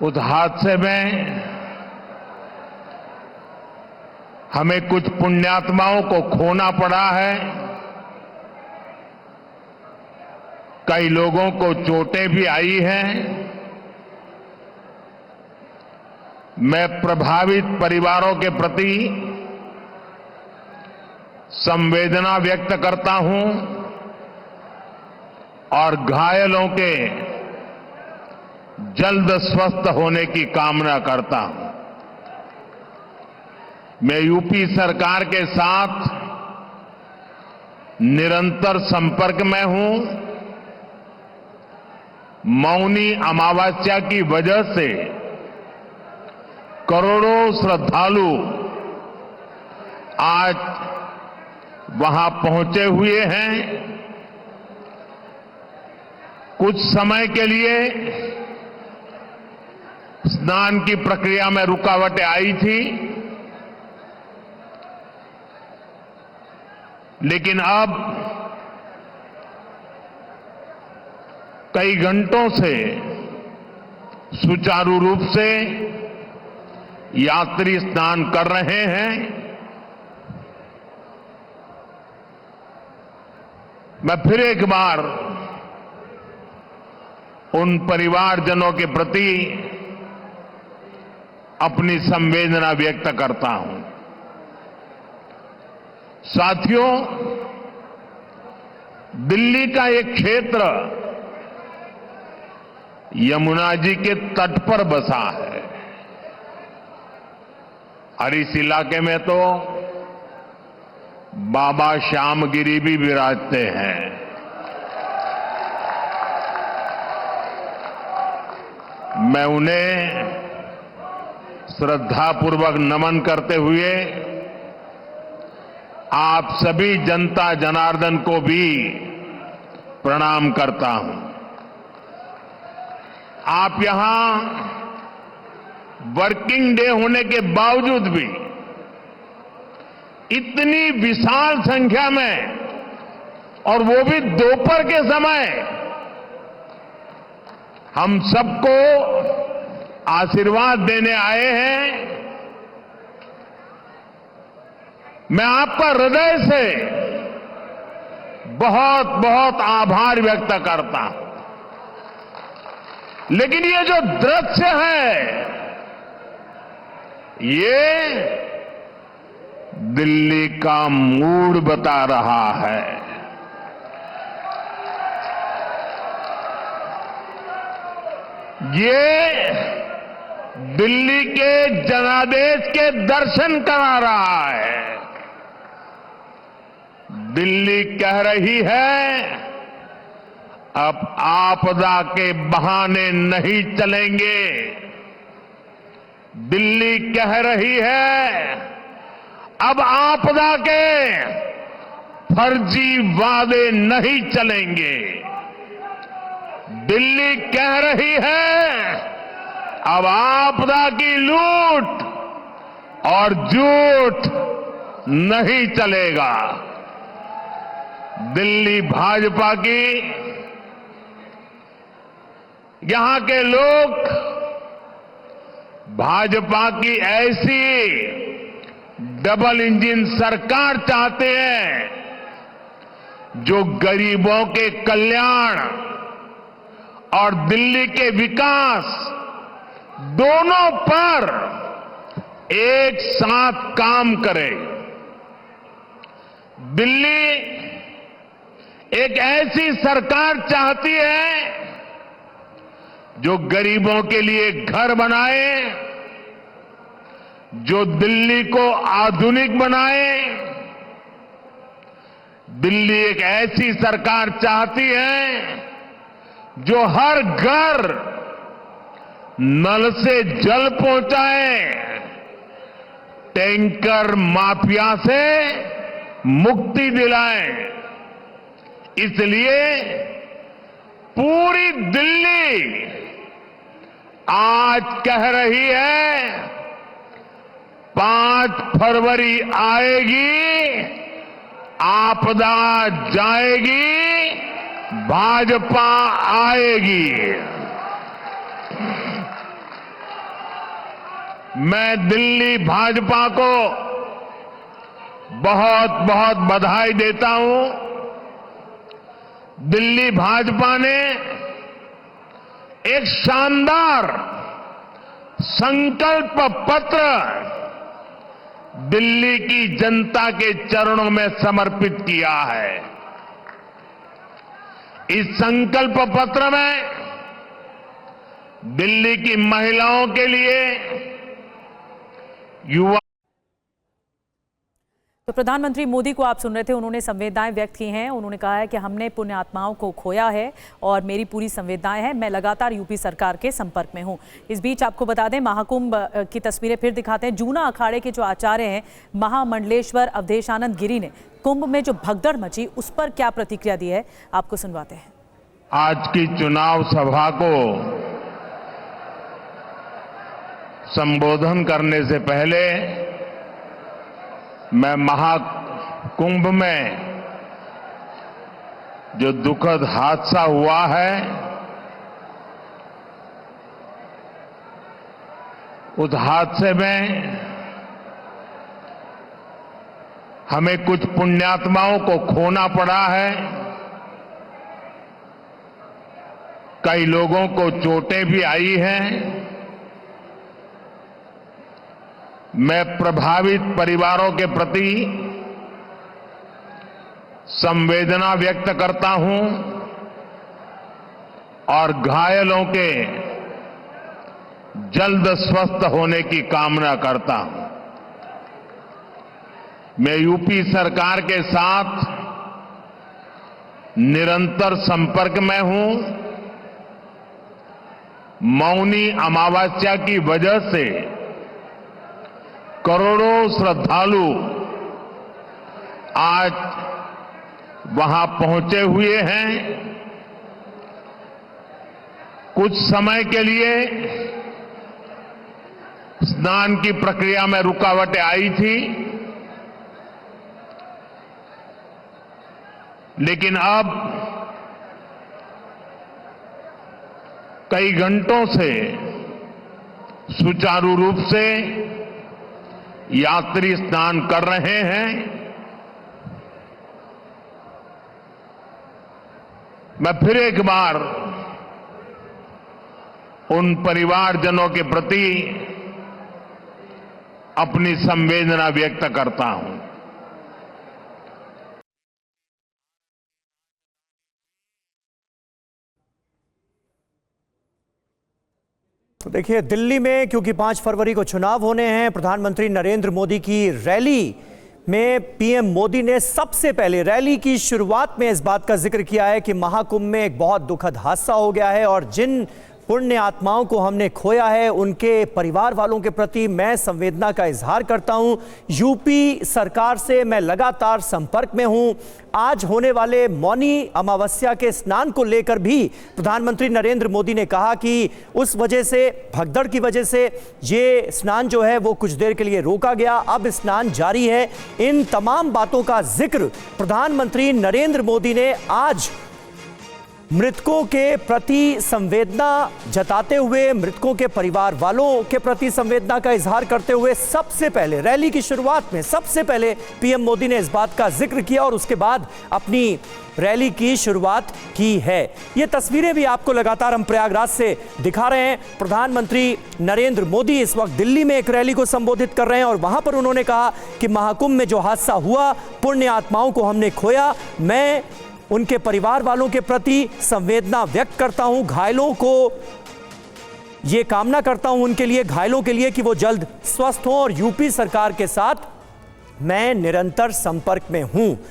उस हादसे में हमें कुछ पुण्यात्माओं को खोना पड़ा है। कई लोगों को चोटें भी आई हैं। मैं प्रभावित परिवारों के प्रति संवेदना व्यक्त करता हूं और घायलों के जल्द स्वस्थ होने की कामना करता हूं। मैं यूपी सरकार के साथ निरंतर संपर्क में हूं। मौनी अमावस्या की वजह से करोड़ों श्रद्धालु आज वहां पहुंचे हुए हैं। कुछ समय के लिए स्नान की प्रक्रिया में रुकावटें आई थी, लेकिन अब कई घंटों से सुचारू रूप से यात्री स्नान कर रहे हैं। मैं फिर एक बार उन परिवारजनों के प्रति अपनी संवेदना व्यक्त करता हूं। साथियों, दिल्ली का एक क्षेत्र यमुना जी के तट पर बसा है और इस इलाके में तो बाबा श्यामगिरी भी विराजते हैं। मैं उन्हें श्रद्धापूर्वक नमन करते हुए आप सभी जनता जनार्दन को भी प्रणाम करता हूं। आप यहां वर्किंग डे होने के बावजूद भी इतनी विशाल संख्या में, और वो भी दोपहर के समय, हम सबको आशीर्वाद देने आए हैं। मैं आपका हृदय से बहुत बहुत आभार व्यक्त करता हूं। लेकिन ये जो दृश्य है, ये दिल्ली का मूड बता रहा है। ये दिल्ली के जनादेश के दर्शन करा रहा है। दिल्ली कह रही है, अब आपदा के बहाने नहीं चलेंगे। दिल्ली कह रही है, अब आपदा के फर्जी वादे नहीं चलेंगे। दिल्ली कह रही है, अब आपदा की लूट और झूठ नहीं चलेगा। दिल्ली भाजपा की, यहां के लोग भाजपा की ऐसी डबल इंजन सरकार चाहते हैं जो गरीबों के कल्याण और दिल्ली के विकास दोनों पर एक साथ काम करे। दिल्ली एक ऐसी सरकार चाहती है जो गरीबों के लिए घर बनाए, जो दिल्ली को आधुनिक बनाए। दिल्ली एक ऐसी सरकार चाहती है जो हर घर नल से जल पहुंचाए, टैंकर माफिया से मुक्ति दिलाए। इसलिए पूरी दिल्ली आज कह रही है, 5 फरवरी आएगी, आपदा जाएगी, भाजपा आएगी। मैं दिल्ली भाजपा को बहुत बहुत बधाई देता हूं। दिल्ली भाजपा ने एक शानदार संकल्प पत्र दिल्ली की जनता के चरणों में समर्पित किया है। इस संकल्प पत्र में दिल्ली की महिलाओं के लिए युवा। तो प्रधानमंत्री मोदी को आप सुन रहे थे, उन्होंने संवेदनाएं व्यक्त की हैं। उन्होंने कहा है कि हमने पुण्य आत्माओं को खोया है और मेरी पूरी संवेदनाएं हैं। मैं लगातार यूपी सरकार के संपर्क में हूं। इस बीच आपको बता दें, महाकुंभ की तस्वीरें फिर दिखाते हैं। जूना अखाड़े के जो आचार्य हैं महामंडलेश्वर अवधेशानंद गिरी ने कुंभ में जो भगदड़ मची उस पर क्या प्रतिक्रिया दी है, आपको सुनवाते हैं। आज की चुनाव सभा को संबोधन करने से पहले मैं महाकुंभ में जो दुखद हादसा हुआ है उस हादसे में हमें कुछ पुण्यात्माओं को खोना पड़ा है। कई लोगों को चोटें भी आई हैं। मैं प्रभावित परिवारों के प्रति संवेदना व्यक्त करता हूं और घायलों के जल्द स्वस्थ होने की कामना करता हूं। मैं यूपी सरकार के साथ निरंतर संपर्क में हूं। मौनी अमावस्या की वजह से करोड़ों श्रद्धालु आज वहां पहुंचे हुए हैं। कुछ समय के लिए स्नान की प्रक्रिया में रुकावटें आई थी, लेकिन अब कई घंटों से सुचारू रूप से यात्री स्नान कर रहे हैं। मैं फिर एक बार उन परिवारजनों के प्रति अपनी संवेदना व्यक्त करता हूं। तो देखिए, दिल्ली में क्योंकि 5 फरवरी को चुनाव होने हैं, प्रधानमंत्री नरेंद्र मोदी की रैली में पीएम मोदी ने सबसे पहले रैली की शुरुआत में इस बात का जिक्र किया है कि महाकुंभ में एक बहुत दुखद हादसा हो गया है और जिन पुण्य आत्माओं को हमने खोया है उनके परिवार वालों के प्रति मैं संवेदना का इजहार करता हूं। यूपी सरकार से मैं लगातार संपर्क में हूं। आज होने वाले मौनी अमावस्या के स्नान को लेकर भी प्रधानमंत्री नरेंद्र मोदी ने कहा कि उस वजह से, भगदड़ की वजह से ये स्नान जो है वो कुछ देर के लिए रोका गया, अब स्नान जारी है। इन तमाम बातों का जिक्र प्रधानमंत्री नरेंद्र मोदी ने आज मृतकों के प्रति संवेदना जताते हुए, मृतकों के परिवार वालों के प्रति संवेदना का इजहार करते हुए सबसे पहले रैली की शुरुआत में सबसे पहले पीएम मोदी ने इस बात का जिक्र किया और उसके बाद अपनी रैली की शुरुआत की है। ये तस्वीरें भी आपको लगातार हम प्रयागराज से दिखा रहे हैं। प्रधानमंत्री नरेंद्र मोदी इस वक्त दिल्ली में एक रैली को संबोधित कर रहे हैं और वहां पर उन्होंने कहा कि महाकुंभ में जो हादसा हुआ, पुण्य आत्माओं को हमने खोया, मैं उनके परिवार वालों के प्रति संवेदना व्यक्त करता हूं। घायलों को ये कामना करता हूं, उनके लिए, घायलों के लिए, कि वो जल्द स्वस्थ हों और यूपी सरकार के साथ मैं निरंतर संपर्क में हूं।